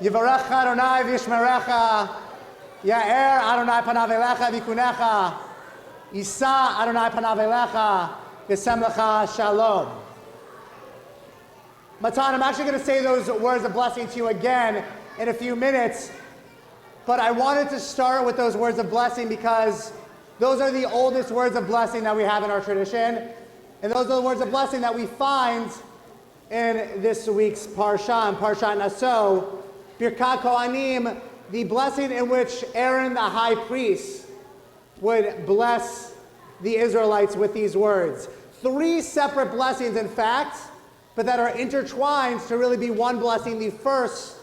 Yivarecha Adonai v'yishmerecha. Ya'er Adonai panav elecha v'yikunecha. Yisa Adonai panav elecha v'yasem lecha shalom. Matan, I'm actually going to say those words of blessing to you again in a few minutes, but I wanted to start with those words of blessing because those are the oldest words of blessing that we have in our tradition, and those are the words of blessing that we find in this week's Parsha, in Parashat Naso, Birkat Kohanim, the blessing in which Aaron the high priest would bless the Israelites with these words. 3 separate blessings, in fact, but that are intertwined to really be one blessing. The first,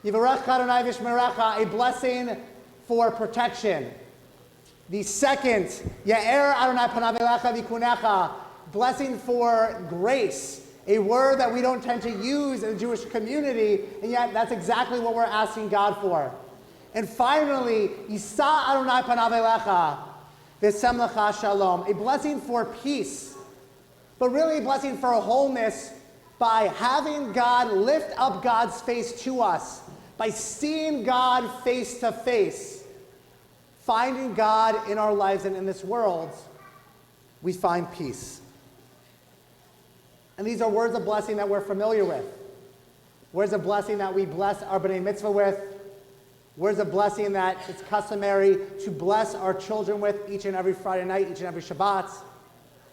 Yivarech Adonai v'yishmerecha, a blessing for protection. The second, Ya'er Adonai panav elecha v'yikunecha, blessing for grace, a word that we don't tend to use in the Jewish community, and yet that's exactly what we're asking God for. And finally, Yisa Adonai panav elecha v'yasem lecha shalom, a blessing for peace, but really a blessing for wholeness, by having God lift up God's face to us, by seeing God face to face, finding God in our lives and in this world, we find peace. And these are words of blessing that we're familiar with. Words of blessing that we bless our B'nai Mitzvah with. Words of blessing that it's customary to bless our children with each and every Friday night, each and every Shabbat.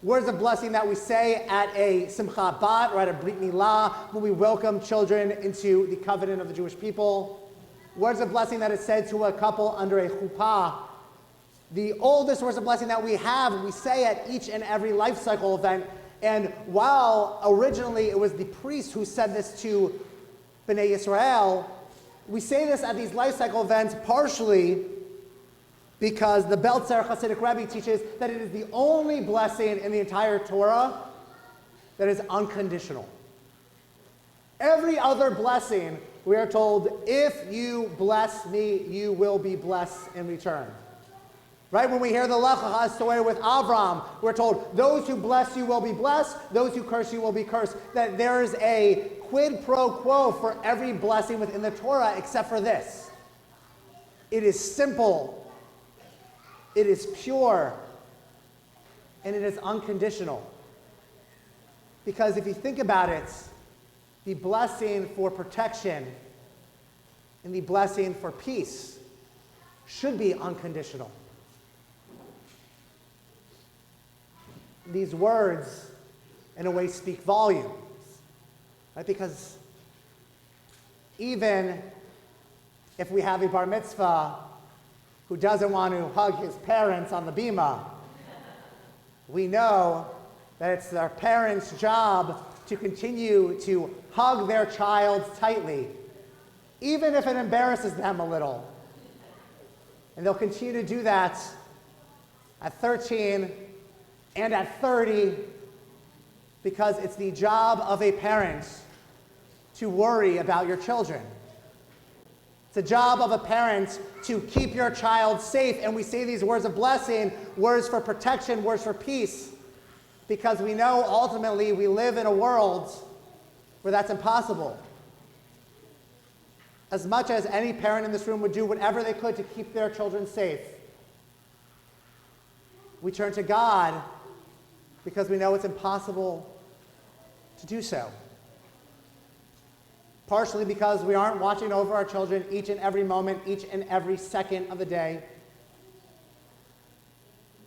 Words of blessing that we say at a Simcha Bat or at a Brit Milah when we welcome children into the covenant of the Jewish people. Words of blessing that is said to a couple under a chuppah. The oldest words of blessing that we have, we say at each and every life cycle event. And while originally it was the priest who said this to B'nai Yisrael, we say this at these life cycle events partially because the Belzer Hasidic Rebbe teaches that it is the only blessing in the entire Torah that is unconditional. Every other blessing, we are told, if you bless me, you will be blessed in return. Right? When we hear the Lech Lecha story with Avram, we're told, those who bless you will be blessed, those who curse you will be cursed. That there is a quid pro quo for every blessing within the Torah except for this. It is simple. It is pure, and it is unconditional. Because if you think about it, the blessing for protection and the blessing for peace should be unconditional. These words, in a way, speak volumes, right? Because even if we have a bar mitzvah who doesn't want to hug his parents on the bima, we know that it's their parents' job to continue to hug their child tightly, even if it embarrasses them a little. And they'll continue to do that at 13 and at 30, because it's the job of a parent to worry about your children. It's the job of a parent to keep your child safe, and we say these words of blessing, words for protection, words for peace, because we know ultimately we live in a world where that's impossible. As much as any parent in this room would do whatever they could to keep their children safe, we turn to God because we know it's impossible to do so. Partially because we aren't watching over our children each and every moment, each and every second of the day.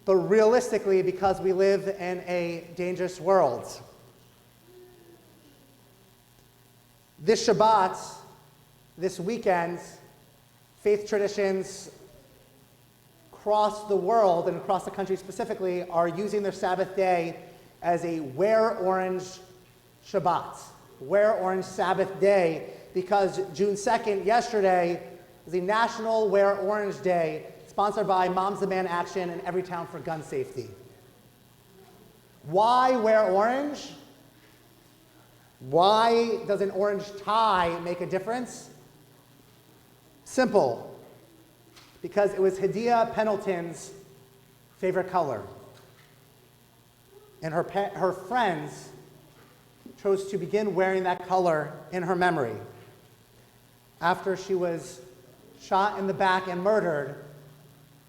But realistically, because we live in a dangerous world. This Shabbat, this weekend, faith traditions across the world and across the country specifically are using their Sabbath day as a wear orange Shabbat. Wear orange Sabbath day, because June 2nd, yesterday, is a National Wear Orange Day sponsored by Moms Demand Action in Everytown for gun safety. Why wear orange? Why does an orange tie make a difference? Simple. Because it was Hadiah Pendleton's favorite color. And her friends chose to begin wearing that color in her memory. after she was shot in the back and murdered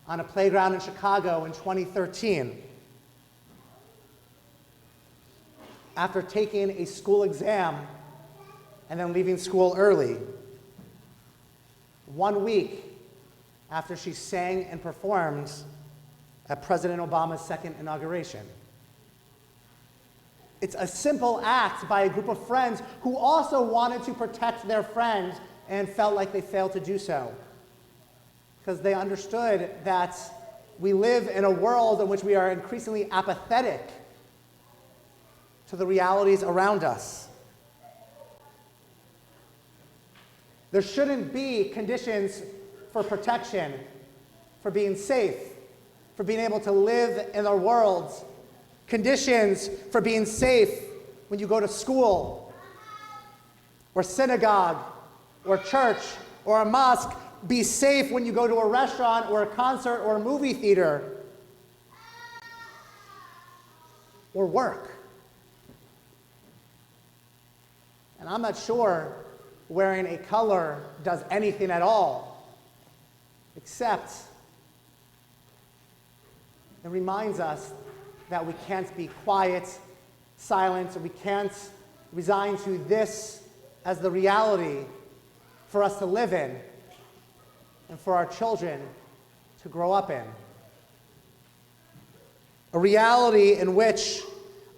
on a playground in Chicago in 2013. After taking a school exam and then leaving school early. 1 week after she sang and performed at President Obama's second inauguration. It's a simple act by a group of friends who also wanted to protect their friend and felt like they failed to do so. Because they understood that we live in a world in which we are increasingly apathetic to the realities around us. There shouldn't be conditions for protection, for being safe, for being able to live in our world. Conditions for being safe when you go to school, or synagogue, or church, or a mosque. Be safe when you go to a restaurant, or a concert, or a movie theater, or work. And I'm not sure wearing a color does anything at all, except it reminds us that we can't be quiet, silent, or we can't resign to this as the reality for us to live in and for our children to grow up in. A reality in which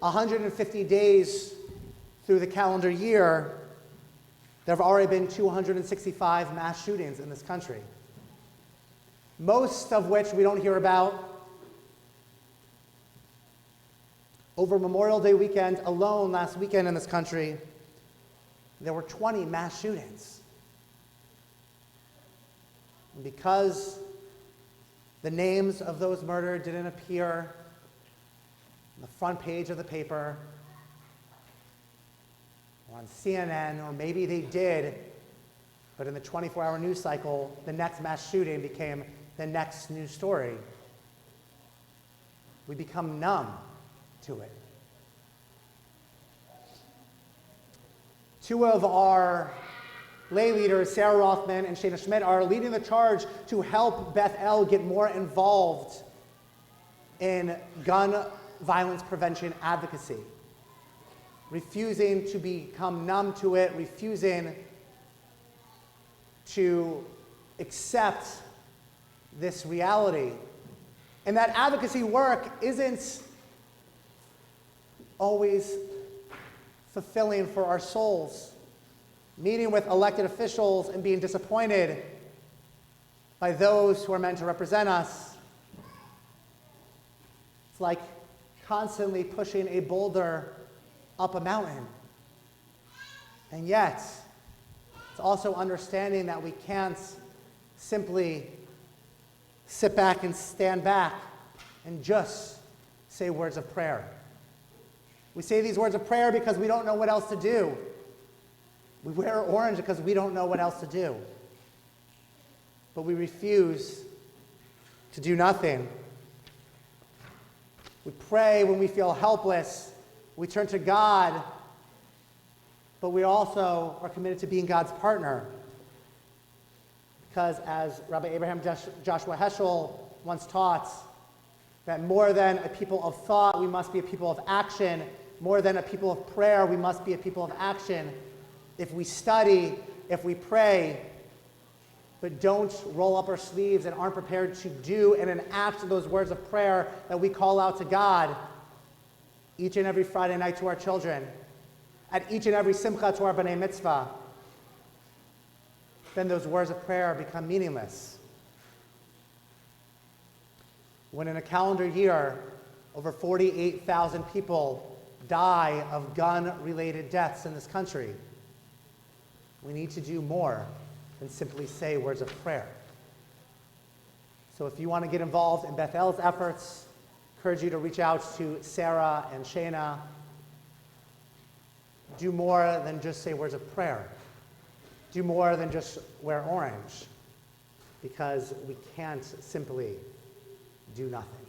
150 days through the calendar year, there have already been 265 mass shootings in this country, most of which we don't hear about. Over Memorial Day weekend alone, last weekend in this country, there were 20 mass shootings. And because the names of those murdered didn't appear on the front page of the paper, or on CNN, or maybe they did, but in the 24-hour news cycle, the next mass shooting became the next news story. We become numb to it. Two of our lay leaders, Sarah Rothman and Shana Schmidt, are leading the charge to help Beth El get more involved in gun violence prevention advocacy, refusing to become numb to it, refusing to accept this reality. And that advocacy work isn't always fulfilling for our souls. Meeting with elected officials and being disappointed by those who are meant to represent us. It's like constantly pushing a boulder up a mountain. And yet, it's also understanding that we can't simply sit back and stand back and just say words of prayer. We say these words of prayer because we don't know what else to do. We wear orange because we don't know what else to do. But we refuse to do nothing. We pray when we feel helpless. We turn to God, but we also are committed to being God's partner. Because as Rabbi Abraham Joshua Heschel once taught, that more than a people of thought, we must be a people of action. More than a people of prayer, we must be a people of action. If we study, if we pray, but don't roll up our sleeves and aren't prepared to do and enact those words of prayer that we call out to God each and every Friday night to our children, at each and every simcha to our b'nai mitzvah, then those words of prayer become meaningless. When in a calendar year, over 48,000 people die of gun-related deaths in this country, we need to do more than simply say words of prayer. So if you want to get involved in Beth El's efforts, I encourage you to reach out to Sarah and Shana. Do more than just say words of prayer. Do more than just wear orange, because we can't simply do nothing.